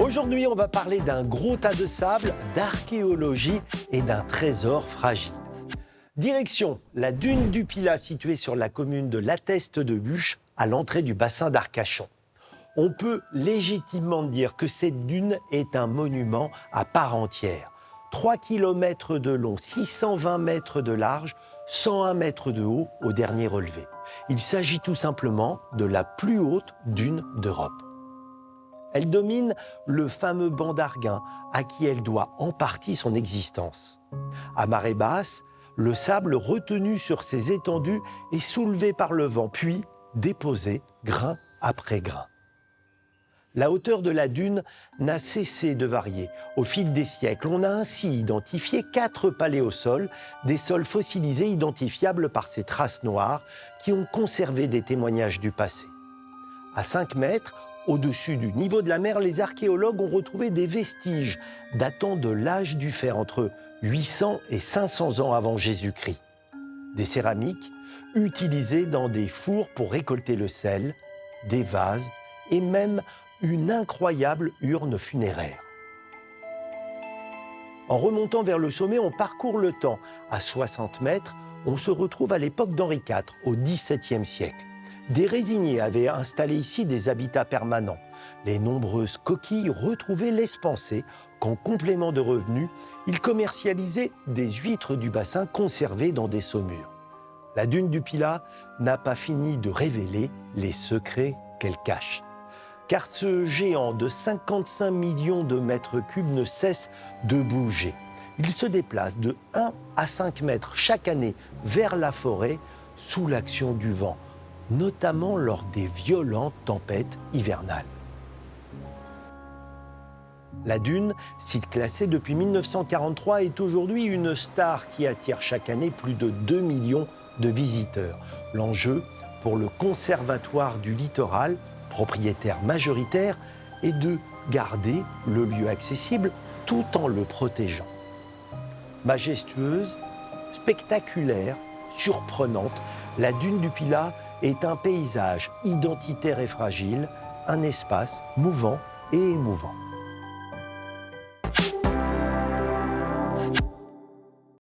Aujourd'hui, on va parler d'un gros tas de sable, d'archéologie et d'un trésor fragile. Direction la dune du Pilat, située sur la commune de Lateste-de-Buch, à l'entrée du bassin d'Arcachon. On peut légitimement dire que cette dune est un monument à part entière. 3 km de long, 620 mètres de large, 101 mètres de haut au dernier relevé. Il s'agit tout simplement de la plus haute dune d'Europe. Elle domine le fameux banc d'Arguin, à qui elle doit en partie son existence. À marée basse, le sable retenu sur ces étendues est soulevé par le vent, puis déposé grain après grain. La hauteur de la dune n'a cessé de varier. Au fil des siècles, on a ainsi identifié 4 paléosols, des sols fossilisés identifiables par ces traces noires qui ont conservé des témoignages du passé. À 5 mètres, au-dessus du niveau de la mer, les archéologues ont retrouvé des vestiges datant de l'âge du fer, entre 800 et 500 ans avant Jésus-Christ. Des céramiques utilisées dans des fours pour récolter le sel, des vases et même une incroyable urne funéraire. En remontant vers le sommet, on parcourt le temps. À 60 mètres, on se retrouve à l'époque d'Henri IV, au XVIIe siècle. Des résiniers avaient installé ici des habitats permanents. Les nombreuses coquilles retrouvées laissent penser qu'en complément de revenus, ils commercialisaient des huîtres du bassin conservées dans des saumures. La dune du Pilat n'a pas fini de révéler les secrets qu'elle cache. Car ce géant de 55 millions de mètres cubes ne cesse de bouger. Il se déplace de 1 à 5 mètres chaque année vers la forêt sous l'action du vent, notamment lors des violentes tempêtes hivernales. La dune, site classé depuis 1943, est aujourd'hui une star qui attire chaque année plus de 2 millions de visiteurs. L'enjeu pour le Conservatoire du Littoral, propriétaire majoritaire, est de garder le lieu accessible tout en le protégeant. Majestueuse, spectaculaire, surprenante, la dune du Pilat est un paysage identitaire et fragile, un espace mouvant et émouvant.